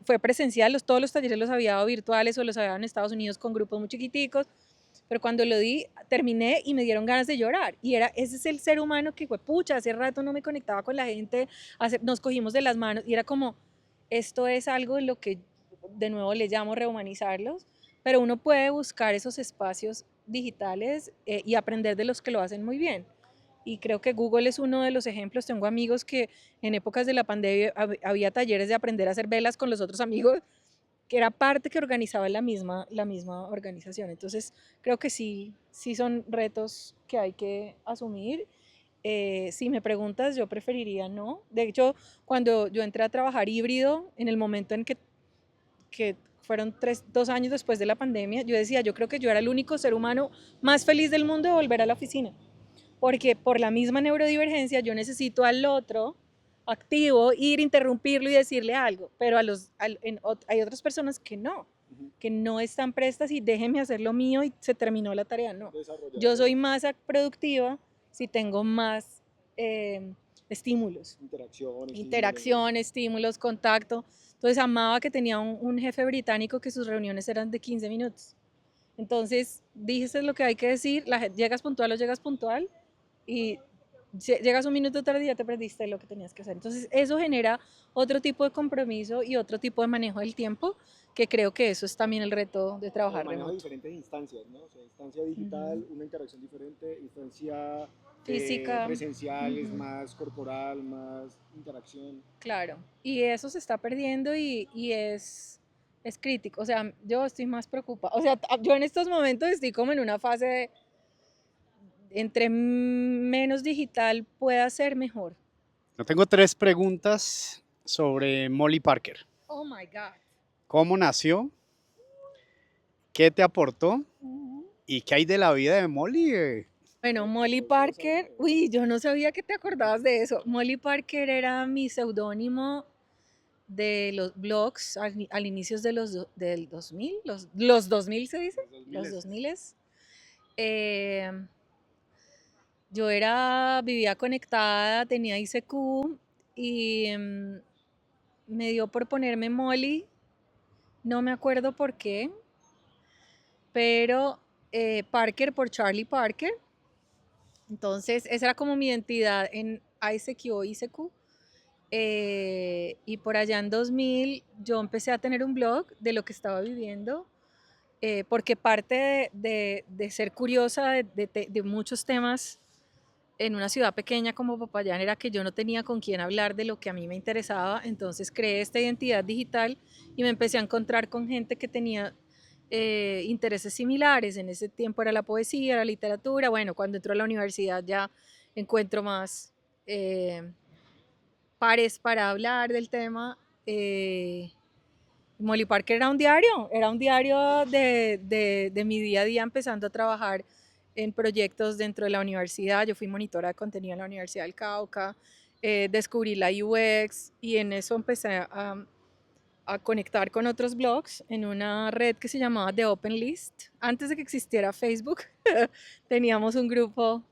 fue presencial, todos los talleres los había dado virtuales o los había dado en Estados Unidos con grupos muy chiquiticos, pero cuando lo di, terminé y me dieron ganas de llorar. Y ese es el ser humano que, pucha, hace rato no me conectaba con la gente, nos cogimos de las manos y era como, esto es algo en lo que de nuevo le llamo rehumanizarlos, pero uno puede buscar esos espacios digitales y aprender de los que lo hacen muy bien. Y creo que Google es uno de los ejemplos. Tengo amigos que en épocas de la pandemia había talleres de aprender a hacer velas con los otros amigos, que era parte que organizaba la misma organización. Entonces, creo que sí son retos que hay que asumir. Si me preguntas, yo preferiría no. De hecho, cuando yo entré a trabajar híbrido, en el momento en que fueron 2 años después de la pandemia, yo decía, yo creo que yo era el único ser humano más feliz del mundo de volver a la oficina. Porque por la misma neurodivergencia yo necesito al otro activo ir, interrumpirlo y decirle algo, pero hay otras personas que no están prestas y déjenme hacer lo mío y se terminó la tarea, no. Yo soy más productiva si tengo más estímulos. Interacción, estímulos, contacto. Entonces amaba que tenía un jefe británico que sus reuniones eran de 15 minutos. Entonces, dijiste lo que hay que decir, llegas puntual o llegas puntual, y llegas un minuto tarde y ya te perdiste lo que tenías que hacer. Entonces eso genera otro tipo de compromiso y otro tipo de manejo del tiempo, que creo que eso es también el reto de trabajar manejo remoto. diferentes instancias, ¿no? O sea, instancia digital, una interacción diferente, instancia Física, presencial, es más corporal, más interacción. claro, y eso se está perdiendo y es crítico. O sea, yo estoy más preocupada. O sea, yo en estos momentos estoy como en una fase de entre menos digital pueda ser mejor. Yo tengo 3 preguntas sobre Molly Parker. Oh my God. ¿Cómo nació? ¿Qué te aportó? ¿Y qué hay de la vida de Molly? Bueno, Molly Parker, uy, yo no sabía que te acordabas de eso. Molly Parker era mi seudónimo de los blogs al inicios de del 2000, los 2000 se dice, los 2000. Yo vivía conectada, tenía ICQ y me dio por ponerme Molly, no me acuerdo por qué, pero Parker por Charlie Parker. Entonces, esa era como mi identidad en ICQ o ICQ. Y por allá en 2000 yo empecé a tener un blog de lo que estaba viviendo, porque parte de ser curiosa de muchos temas en una ciudad pequeña como Popayán era que yo no tenía con quién hablar de lo que a mí me interesaba. Entonces creé esta identidad digital y me empecé a encontrar con gente que tenía intereses similares. En ese tiempo era la poesía, la literatura. Bueno, cuando entro a la universidad ya encuentro más pares para hablar del tema. Molly Parker era un diario de mi día a día empezando a trabajar en proyectos dentro de la universidad. Yo fui monitora de contenido en la Universidad del Cauca, descubrí la UX y en eso empecé a conectar con otros blogs en una red que se llamaba The Open List. Antes de que existiera Facebook, teníamos un grupo,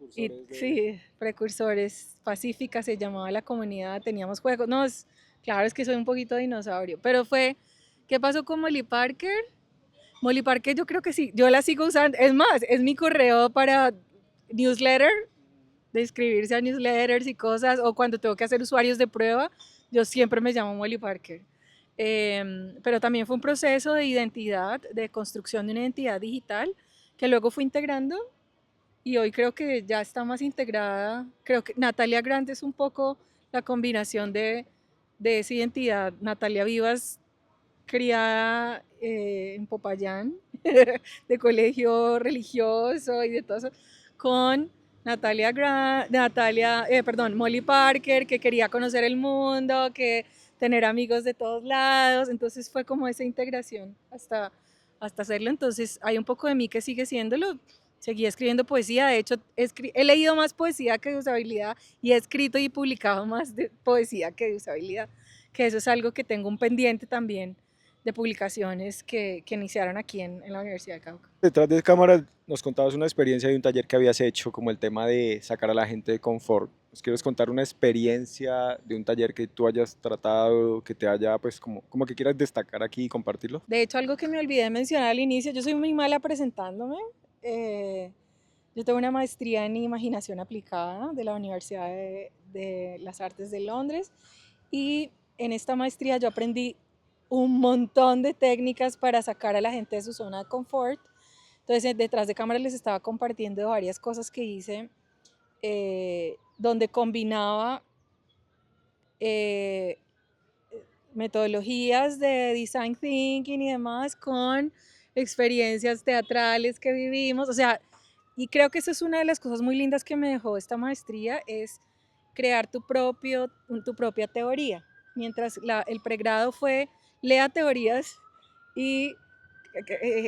sí, precursores, Pacífica se llamaba la comunidad, teníamos juegos, no, claro, es que soy un poquito dinosaurio, pero ¿qué pasó con Molly Parker? Molly Parker yo creo que sí, yo la sigo usando, es más, es mi correo para newsletter, de inscribirse a newsletters y cosas, o cuando tengo que hacer usuarios de prueba, yo siempre me llamo Molly Parker. Pero también fue un proceso de identidad, de construcción de una identidad digital, que luego fui integrando y hoy creo que ya está más integrada. Creo que Natalia Grant es un poco la combinación de esa identidad. Natalia Vivas, criada en Popayán, de colegio religioso y de todo eso, con Molly Parker, que quería conocer el mundo, que tener amigos de todos lados. Entonces fue como esa integración hasta hacerlo. Entonces hay un poco de mí que sigue siéndolo. Seguí escribiendo poesía, de hecho he leído más poesía que de usabilidad y he escrito y publicado más de poesía que de usabilidad, que eso es algo que tengo un pendiente también de publicaciones que iniciaron aquí en la Universidad de Cauca. Detrás de cámara nos contabas una experiencia de un taller que habías hecho, como el tema de sacar a la gente de confort. ¿Nos quieres contar una experiencia de un taller que tú hayas tratado, que te haya, pues, como que quieras destacar aquí y compartirlo? De hecho, algo que me olvidé de mencionar al inicio, yo soy muy mala presentándome. eh, yo tengo una maestría en imaginación aplicada de la Universidad de las Artes de Londres y en esta maestría yo aprendí un montón de técnicas para sacar a la gente de su zona de confort. Entonces, detrás de cámara les estaba compartiendo varias cosas que hice, donde combinaba eh, metodologías de design thinking y demás con experiencias teatrales que vivimos. O sea, y creo que eso es una de las cosas muy lindas que me dejó esta maestría, es crear tu propia teoría. Mientras el pregrado fue lea teorías y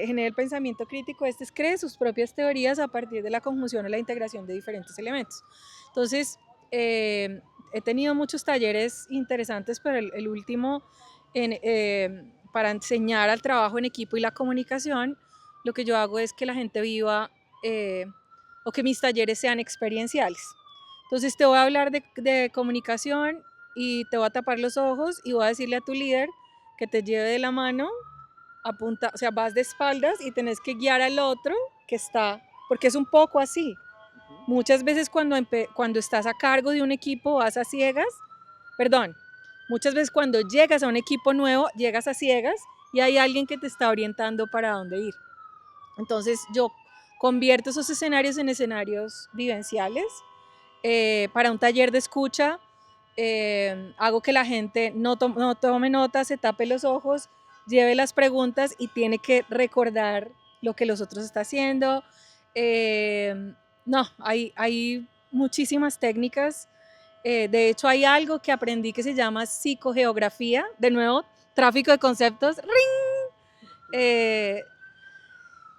genera el pensamiento crítico, este es cree sus propias teorías a partir de la conjunción o la integración de diferentes elementos. Entonces, he tenido muchos talleres interesantes, pero el último, para enseñar al trabajo en equipo y la comunicación, lo que yo hago es que la gente viva o que mis talleres sean experienciales. Entonces te voy a hablar de comunicación y te voy a tapar los ojos y voy a decirle a tu líder que te lleve de la mano, apunta, o sea, vas de espaldas y tenés que guiar al otro que está, porque es un poco así. Muchas veces cuando estás a cargo de un equipo vas a ciegas, perdón, muchas veces cuando llegas a un equipo nuevo llegas a ciegas y hay alguien que te está orientando para dónde ir. Entonces yo convierto esos escenarios en escenarios vivenciales. Para un taller de escucha, hago que la gente no tome notas, se tape los ojos, lleve las preguntas y tiene que recordar lo que los otros están haciendo. No, hay muchísimas técnicas. De hecho, hay algo que aprendí que se llama psicogeografía. De nuevo, tráfico de conceptos. ¡Ring!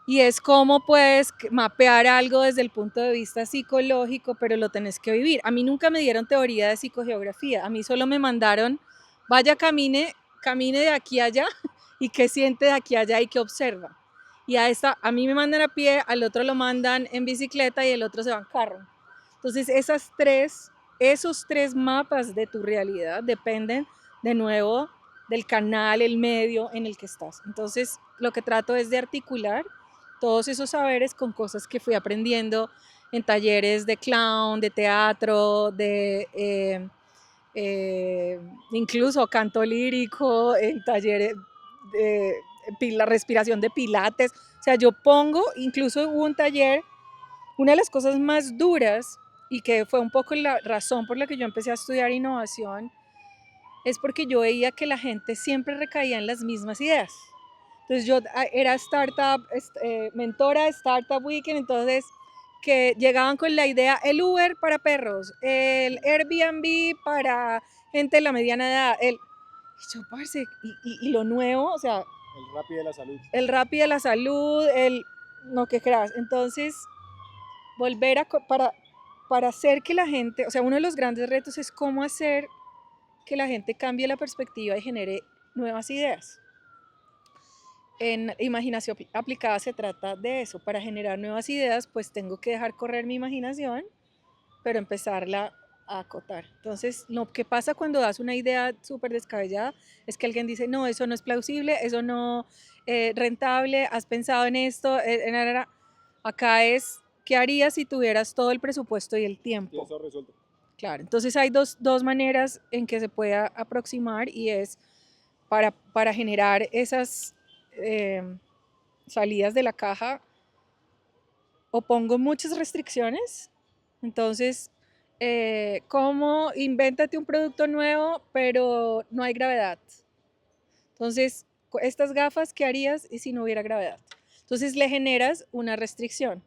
Y es como puedes mapear algo desde el punto de vista psicológico, pero lo tenés que vivir. A mí nunca me dieron teoría de psicogeografía, a mí solo me mandaron, vaya, camine de aquí a allá y qué siente de aquí a allá y qué observa. Y a mí me mandan a pie, al otro lo mandan en bicicleta y el otro se va en carro. Entonces esos tres mapas de tu realidad dependen de nuevo del canal, el medio en el que estás. Entonces lo que trato es de articular todos esos saberes con cosas que fui aprendiendo en talleres de clown, de teatro, incluso canto lírico, en talleres de la respiración de pilates. O sea, yo pongo, incluso hubo un taller, una de las cosas más duras y que fue un poco la razón por la que yo empecé a estudiar innovación, es porque yo veía que la gente siempre recaía en las mismas ideas. Entonces yo era mentora de Startup Weekend, entonces que llegaban con la idea, el Uber para perros, el Airbnb para gente de la mediana edad, y yo, parce, y lo nuevo, o sea, El Rappi de la salud. el Rappi de la salud, no, que creas. Entonces, volver para hacer que la gente, o sea, uno de los grandes retos es cómo hacer que la gente cambie la perspectiva y genere nuevas ideas. En imaginación aplicada se trata de eso. Para generar nuevas ideas, pues tengo que dejar correr mi imaginación, pero empezarla a acotar. Entonces, lo que pasa cuando das una idea súper descabellada es que alguien dice, no, eso no es plausible, eso no es rentable, has pensado en esto. Acá es, ¿qué harías si tuvieras todo el presupuesto y el tiempo? Y eso resuelto. Claro, entonces hay dos maneras en que se puede aproximar y es para generar esas salidas de la caja, o pongo muchas restricciones, entonces, ¿cómo invéntate un producto nuevo pero no hay gravedad? Entonces, estas gafas, ¿qué harías si no hubiera gravedad? Entonces le generas una restricción.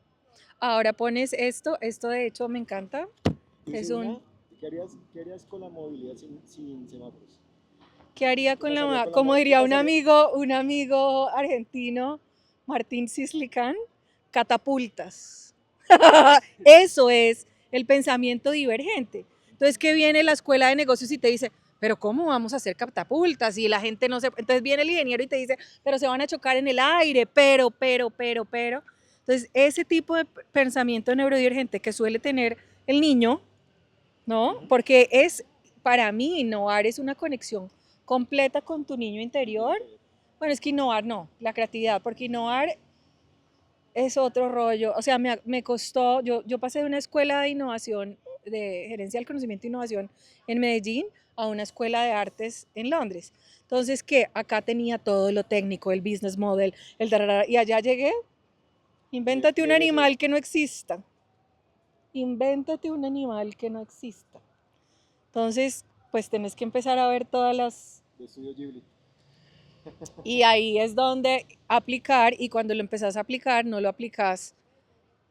Ahora pones esto de hecho me encanta. Es un... ¿Qué harías con la movilidad sin semáforos? ¿Qué haría con Pasaría con la como mo- ¿Qué diría pasaría? un amigo argentino, Martín Cislicán, catapultas? Eso es el pensamiento divergente. Entonces, ¿qué viene la escuela de negocios y te dice, pero ¿cómo vamos a hacer catapultas? Y la gente no se... Entonces viene el ingeniero y te dice, pero se van a chocar en el aire, pero. Entonces, ese tipo de pensamiento neurodivergente que suele tener el niño, ¿no? Porque para mí, innovar es una conexión completa con tu niño interior. Bueno, es que innovar no, la creatividad, porque innovar es otro rollo. O sea, me costó, yo pasé de una escuela de innovación, de gerencia del conocimiento e innovación en Medellín, a una escuela de artes en Londres. Entonces, que acá tenía todo lo técnico, el business model, el tararara, y allá llegué, invéntate un animal que no exista. Invéntate un animal que no exista. Entonces, pues tenés que empezar a ver todas las... Y ahí es donde aplicar, y cuando lo empezás a aplicar, no lo aplicás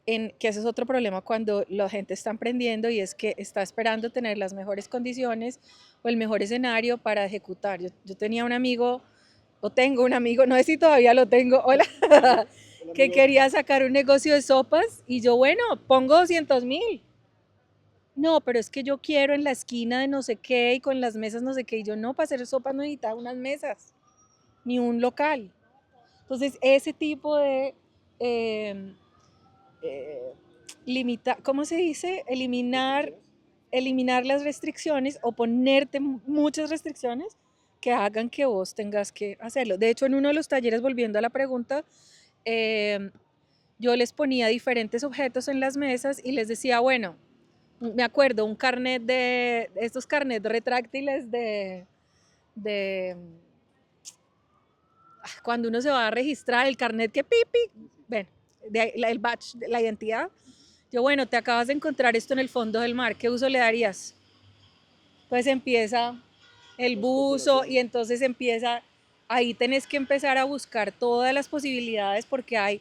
que ese es otro problema cuando la gente está emprendiendo, y es que está esperando tener las mejores condiciones o el mejor escenario para ejecutar. Yo tenía un amigo, o tengo un amigo, no sé si todavía lo tengo, hola, que quería sacar un negocio de sopas, y yo, bueno, pongo 200.000. No, pero es que yo quiero en la esquina de no sé qué y con las mesas no sé qué. Y yo, no, para hacer sopas no necesitaba unas mesas, ni un local. Entonces, ese tipo de eh, eh, ¿cómo se dice? Eliminar las restricciones o ponerte muchas restricciones que hagan que vos tengas que hacerlo. De hecho, en uno de los talleres, volviendo a la pregunta, eh, yo les ponía diferentes objetos en las mesas y les decía, bueno, me acuerdo, un carnet estos carnets retráctiles de cuando uno se va a registrar, el carnet que pipi, ven, el badge, la identidad. Yo, bueno, te acabas de encontrar esto en el fondo del mar, ¿qué uso le darías? Pues empieza el buzo, y entonces ahí tenés que empezar a buscar todas las posibilidades, porque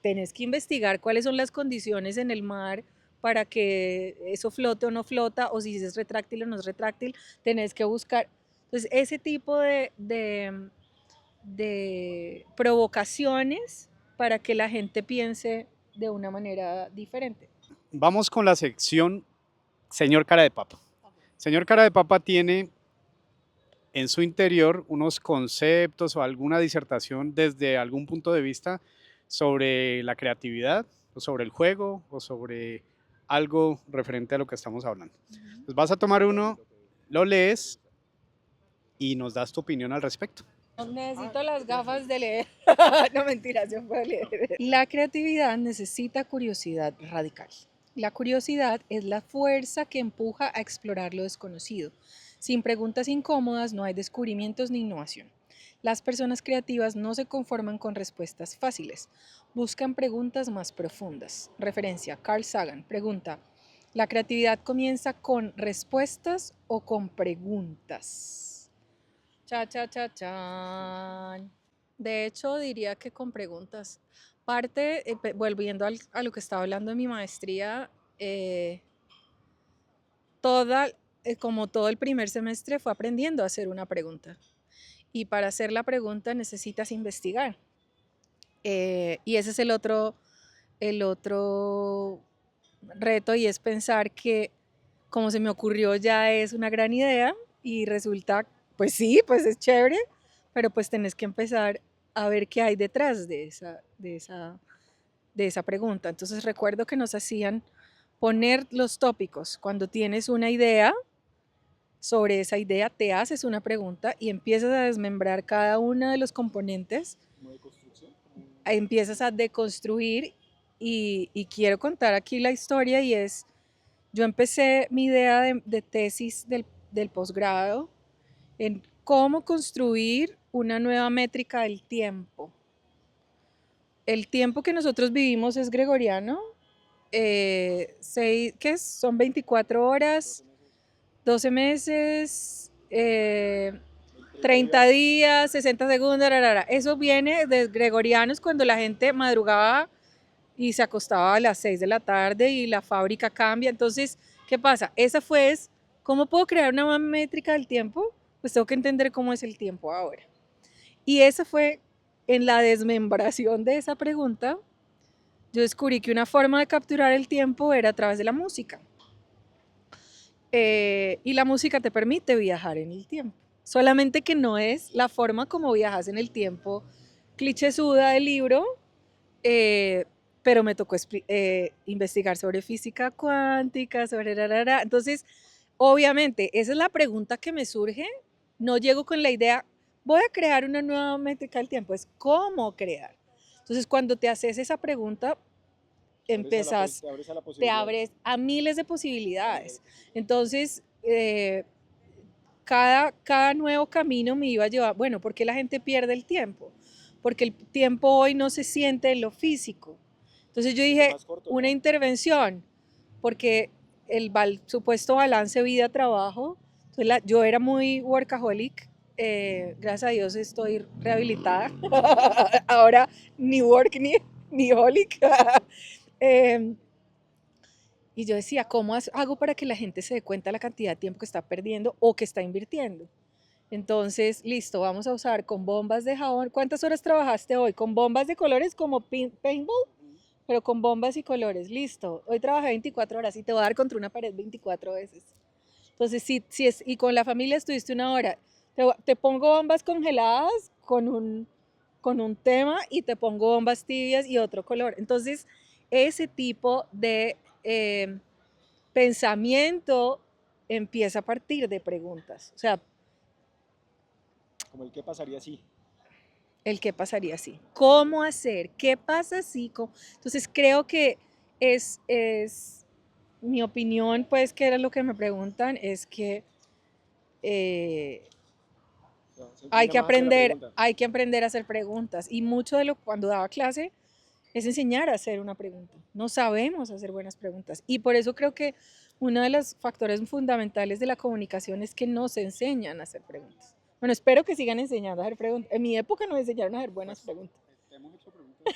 tenés que investigar cuáles son las condiciones en el mar para que eso flote o no flota, o si es retráctil o no es retráctil, tenés que buscar. Entonces, ese tipo de provocaciones para que la gente piense de una manera diferente. Vamos con la sección Señor Cara de Papa. Señor Cara de Papa tiene en su interior unos conceptos o alguna disertación desde algún punto de vista sobre la creatividad o sobre el juego o sobre algo referente a lo que estamos hablando. Entonces vas a tomar uno, lo lees y nos das tu opinión al respecto. Necesito las gafas de leer. No, mentiras, yo puedo leer. La creatividad necesita curiosidad radical. La curiosidad es la fuerza que empuja a explorar lo desconocido. Sin preguntas incómodas no hay descubrimientos ni innovación. Las personas creativas no se conforman con respuestas fáciles, buscan preguntas más profundas. Referencia, Carl Sagan, pregunta, ¿la creatividad comienza con respuestas o con preguntas? Cha, cha, cha, chan. De hecho, diría que con preguntas. Volviendo a lo que estaba hablando de mi maestría, eh, toda, como todo el primer semestre fue aprendiendo a hacer una pregunta. Y para hacer la pregunta necesitas investigar. Y ese es el otro reto, y es pensar que como se me ocurrió ya es una gran idea, y resulta, pues sí, pues es chévere, pero pues tenés que empezar a ver qué hay detrás de esa pregunta. Entonces recuerdo que nos hacían poner los tópicos. Cuando tienes una idea, sobre esa idea te haces una pregunta y empiezas a desmembrar cada uno de los componentes, empiezas a deconstruir, y quiero contar aquí la historia, y es, yo empecé mi idea de tesis del posgrado en cómo construir una nueva métrica del tiempo. El tiempo que nosotros vivimos es gregoriano, ¿qué es? Son 24 horas, 12 meses, 30 días, 60 segundos, eso viene de gregorianos, cuando la gente madrugaba y se acostaba a las 6 de la tarde y la fábrica cambia. Entonces, ¿qué pasa? ¿Cómo puedo crear una métrica del tiempo? Pues tengo que entender cómo es el tiempo ahora. Y esa fue, en la desmembración de esa pregunta, yo descubrí que una forma de capturar el tiempo era a través de la música. Y la música te permite viajar en el tiempo. Solamente que no es la forma como viajas en el tiempo clichésuda del libro, pero me tocó investigar sobre física cuántica, sobre rarara. Entonces, obviamente, esa es la pregunta que me surge. No llego con la idea, voy a crear una nueva métrica del tiempo, es cómo crear. Entonces, cuando te haces esa pregunta, empezás, te abres a miles de posibilidades. Entonces, cada nuevo camino me iba a llevar, bueno, ¿por qué la gente pierde el tiempo? Porque el tiempo hoy no se siente en lo físico. Entonces yo dije, una intervención, porque el supuesto balance vida-trabajo, yo era muy workaholic, gracias a Dios estoy rehabilitada, ahora ni work ni holic. Eh, y yo decía, ¿cómo hago para que la gente se dé cuenta de la cantidad de tiempo que está perdiendo o que está invirtiendo? Entonces, listo, vamos a usar con bombas de jabón. ¿Cuántas horas trabajaste hoy? Con bombas de colores como paintball, pero con bombas y colores. Listo, hoy trabajé 24 horas y te voy a dar contra una pared 24 veces. Entonces, si es, y con la familia estuviste una hora, te pongo bombas congeladas con un tema y te pongo bombas tibias y otro color. Entonces, ese tipo de pensamiento empieza a partir de preguntas. O sea, Como el qué pasaría si. el qué pasaría si. ¿Cómo hacer? ¿Qué pasa si? Entonces, creo que es mi opinión, pues, que era lo que me preguntan, es que hay que aprender a hacer preguntas. Y mucho de lo cuando daba clase es enseñar a hacer una pregunta. No sabemos hacer buenas preguntas. Y por eso creo que uno de los factores fundamentales de la comunicación es que no se enseñan a hacer preguntas. Bueno, espero que sigan enseñando a hacer preguntas. En mi época no enseñaron a hacer buenas preguntas. Te hemos hecho preguntas.